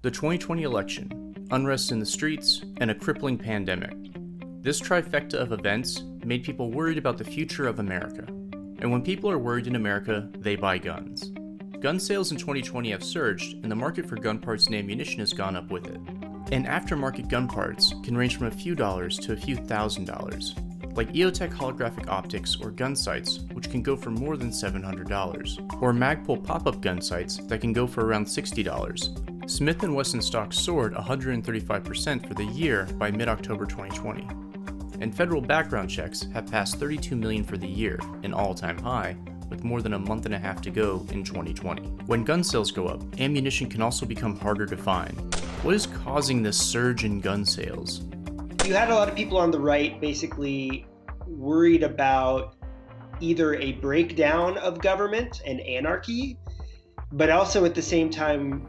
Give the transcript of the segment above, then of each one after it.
The 2020 election, unrest in the streets, and a crippling pandemic. This trifecta of events made people worried about the future of America. And when people are worried in America, they buy guns. Gun sales in 2020 have surged, and the market for gun parts and ammunition has gone up with it. And aftermarket gun parts can range from a few dollars to a few $1,000s, like EOTech holographic optics or gun sights, which can go for more than $700, or Magpul pop-up gun sights that can go for around $60. Smith & Wesson stock soared 135% for the year by mid-October 2020. And federal background checks have passed 32 million for the year, an all-time high, with more than a month and a half to go in 2020. When gun sales go up, ammunition can also become harder to find. What is causing this surge in gun sales? You had a lot of people on the right basically worried about either a breakdown of government and anarchy, but also at the same time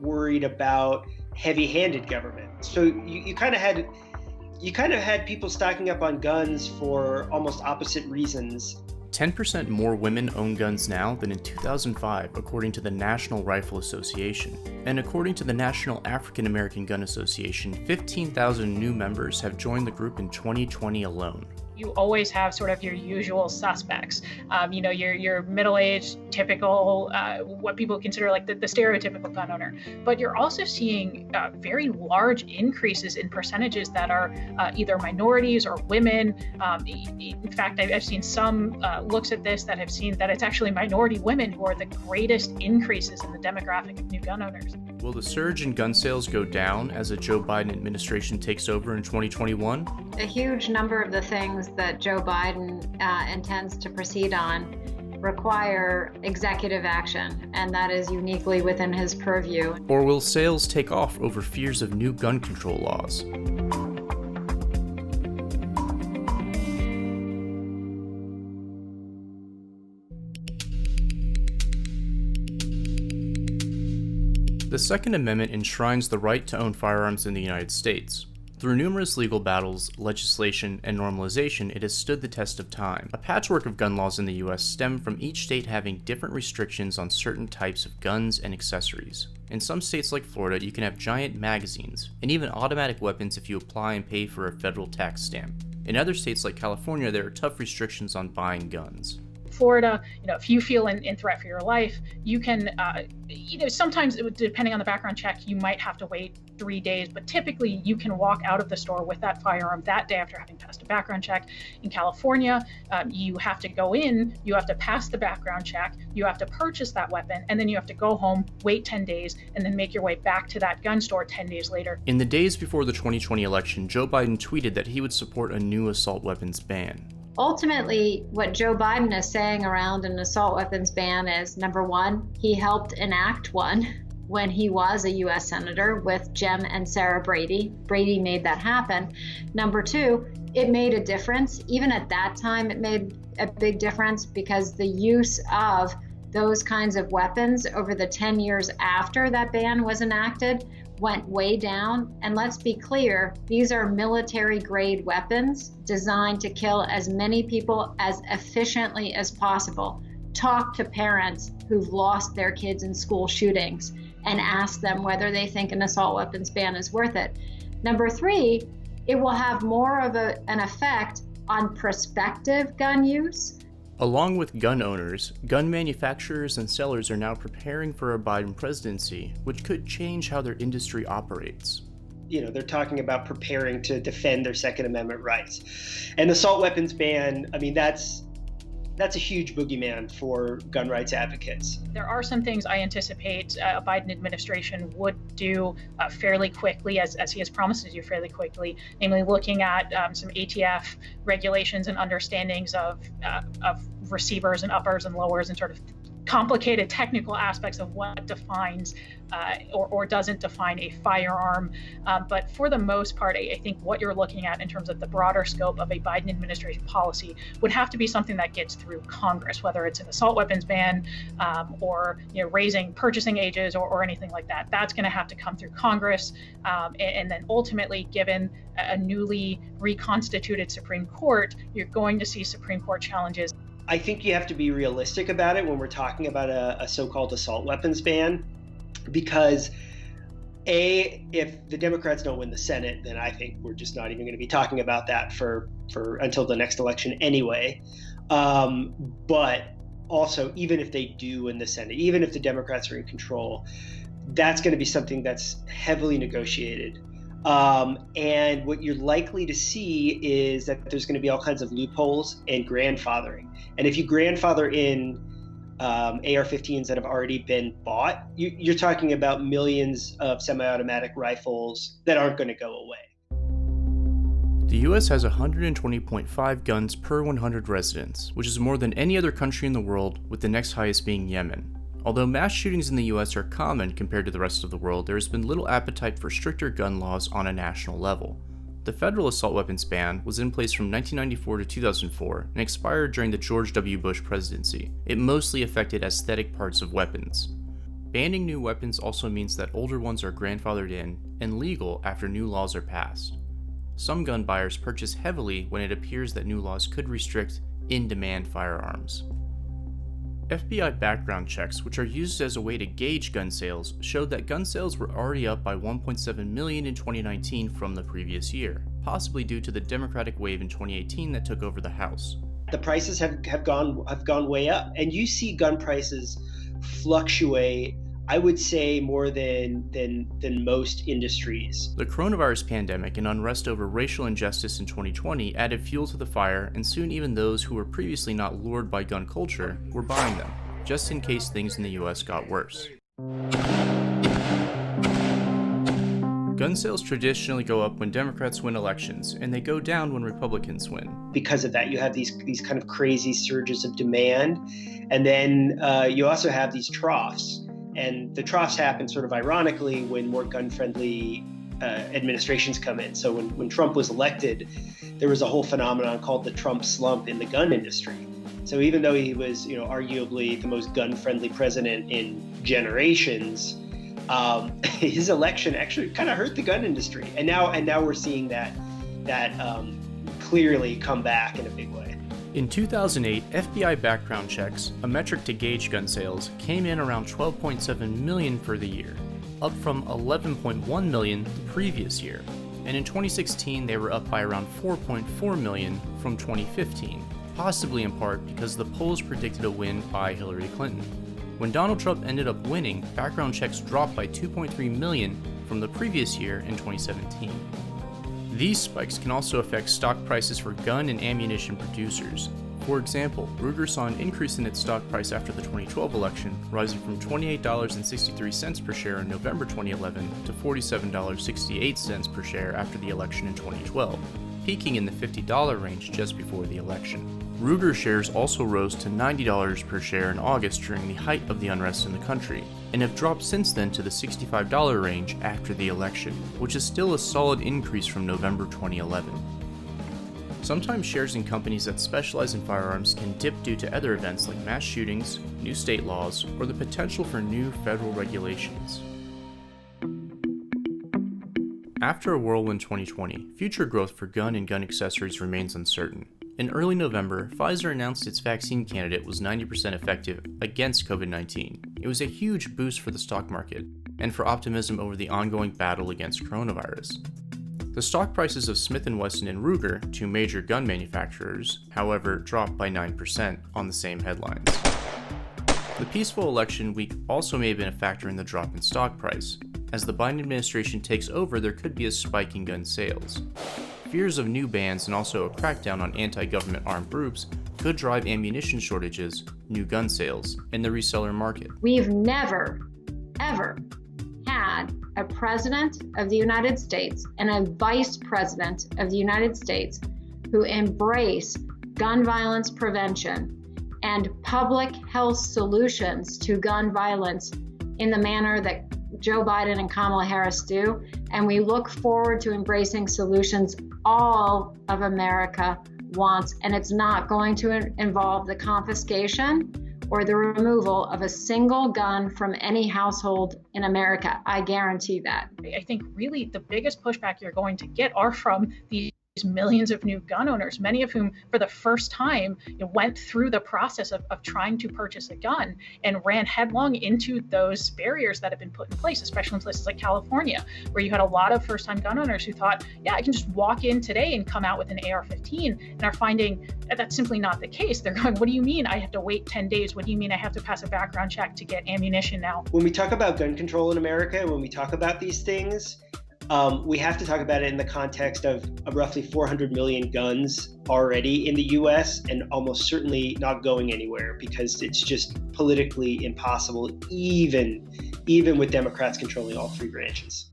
worried about heavy-handed government. So you kind of had people stocking up on guns for almost opposite reasons. 10% more women own guns now than in 2005, according to the National Rifle Association. And according to the National African American Gun Association, 15,000 new members have joined the group in 2020 alone. You always have sort of your usual suspects, your middle-aged, typical, what people consider like the stereotypical gun owner. But you're also seeing very large increases in percentages that are either minorities or women. In fact, I've seen some looks at this that have seen that it's actually minority women who are the greatest increases in the demographic of new gun owners. Will the surge in gun sales go down as the Joe Biden administration takes over in 2021? A huge number of the things that Joe Biden intends to proceed on require executive action, and that is uniquely within his purview. Or will sales take off over fears of new gun control laws? The Second Amendment enshrines the right to own firearms in the United States. Through numerous legal battles, legislation, and normalization, it has stood the test of time. A patchwork of gun laws in the US stem from each state having different restrictions on certain types of guns and accessories. In some states like Florida, you can have giant magazines, and even automatic weapons if you apply and pay for a federal tax stamp. In other states like California, there are tough restrictions on buying guns. Florida, if you feel in threat for your life, you can, sometimes depending on the background check, you might have to wait 3 days, but typically you can walk out of the store with that firearm that day after having passed a background check. In California, you have to go in, you have to pass the background check, you have to purchase that weapon, and then you have to go home, wait 10 days, and then make your way back to that gun store 10 days later. In the days before the 2020 election, Joe Biden tweeted that he would support a new assault weapons ban. Ultimately, what Joe Biden is saying around an assault weapons ban is, number one, he helped enact one when he was a U.S. Senator with Jem and Sarah Brady. Brady made that happen. Number two, it made a difference. Even at that time, it made a big difference because the use of those kinds of weapons over the 10 years after that ban was enacted went way down. And let's be clear, these are military-grade weapons designed to kill as many people as efficiently as possible. Talk to parents who've lost their kids in school shootings and ask them whether they think an assault weapons ban is worth it. Number three, it will have more of an effect on prospective gun use. Along with gun owners, gun manufacturers and sellers are now preparing for a Biden presidency, which could change how their industry operates. They're talking about preparing to defend their Second Amendment rights. And assault weapons ban, that's a huge boogeyman for gun rights advocates. There are some things I anticipate a Biden administration would do fairly quickly, as he has promised to do fairly quickly, namely looking at some ATF regulations and understandings of receivers and uppers and lowers and sort of complicated technical aspects of what defines or doesn't define a firearm. But for the most part, I think what you're looking at in terms of the broader scope of a Biden administration policy would have to be something that gets through Congress, whether it's an assault weapons ban or raising purchasing ages or anything like that. That's going to have to come through Congress. And then ultimately, given a newly reconstituted Supreme Court, you're going to see Supreme Court challenges. I think you have to be realistic about it when we're talking about a so-called assault weapons ban, because If the Democrats don't win the Senate, then I think we're just not even going to be talking about that for until the next election anyway. But also, even if they do win the Senate, even if the Democrats are in control, that's going to be something that's heavily negotiated. And what you're likely to see is that there's going to be all kinds of loopholes and grandfathering. And if you grandfather in AR-15s that have already been bought, you're talking about millions of semi-automatic rifles that aren't going to go away. The US has 120.5 guns per 100 residents, which is more than any other country in the world, with the next highest being Yemen. Although mass shootings in the US are common compared to the rest of the world, there has been little appetite for stricter gun laws on a national level. The federal assault weapons ban was in place from 1994 to 2004 and expired during the George W. Bush presidency. It mostly affected aesthetic parts of weapons. Banning new weapons also means that older ones are grandfathered in and legal after new laws are passed. Some gun buyers purchase heavily when it appears that new laws could restrict in-demand firearms. FBI background checks, which are used as a way to gauge gun sales, showed that gun sales were already up by 1.7 million in 2019 from the previous year, possibly due to the Democratic wave in 2018 that took over the House. The prices have gone way up, and you see gun prices fluctuate, I would say, more than most industries. The coronavirus pandemic and unrest over racial injustice in 2020 added fuel to the fire, and soon even those who were previously not lured by gun culture were buying them, just in case things in the US got worse. Gun sales traditionally go up when Democrats win elections, and they go down when Republicans win. Because of that, you have these kind of crazy surges of demand, and then you also have these troughs. And the troughs happen sort of ironically when more gun-friendly administrations come in. So when Trump was elected, there was a whole phenomenon called the Trump slump in the gun industry. So even though he was, arguably the most gun-friendly president in generations, his election actually kind of hurt the gun industry. And now we're seeing that clearly come back in a big way. In 2008, FBI background checks, a metric to gauge gun sales, came in around 12.7 million for the year, up from 11.1 million the previous year. And in 2016, they were up by around 4.4 million from 2015, possibly in part because the polls predicted a win by Hillary Clinton. When Donald Trump ended up winning, background checks dropped by 2.3 million from the previous year in 2017. These spikes can also affect stock prices for gun and ammunition producers. For example, Ruger saw an increase in its stock price after the 2012 election, rising from $28.63 per share in November 2011 to $47.68 per share after the election in 2012, peaking in the $50 range just before the election. Ruger shares also rose to $90 per share in August during the height of the unrest in the country, and have dropped since then to the $65 range after the election, which is still a solid increase from November 2011. Sometimes shares in companies that specialize in firearms can dip due to other events like mass shootings, new state laws, or the potential for new federal regulations. After a whirlwind 2020, future growth for gun and gun accessories remains uncertain. In early November, Pfizer announced its vaccine candidate was 90% effective against COVID-19. It was a huge boost for the stock market, and for optimism over the ongoing battle against coronavirus. The stock prices of Smith & Wesson and Ruger, two major gun manufacturers, however, dropped by 9% on the same headlines. The peaceful election week also may have been a factor in the drop in stock price. As the Biden administration takes over, there could be a spike in gun sales. Fears of new bans and also a crackdown on anti-government armed groups could drive ammunition shortages, new gun sales, and the reseller market. We've never, ever had a president of the United States and a vice president of the United States who embrace gun violence prevention and public health solutions to gun violence in the manner that Joe Biden and Kamala Harris do, and we look forward to embracing solutions all of America wants, and it's not going to involve the confiscation or the removal of a single gun from any household in America. I guarantee that. I think really the biggest pushback you're going to get are from these millions of new gun owners, many of whom for the first time went through the process of trying to purchase a gun and ran headlong into those barriers that have been put in place, especially in places like California, where you had a lot of first-time gun owners who thought, yeah, I can just walk in today and come out with an AR-15, and are finding that's simply not the case. They're going, what do you mean I have to wait 10 days? What do you mean I have to pass a background check to get ammunition now? When we talk about gun control in America, when we talk about these things, we have to talk about it in the context of roughly 400 million guns already in the US, and almost certainly not going anywhere because it's just politically impossible, even with Democrats controlling all three branches.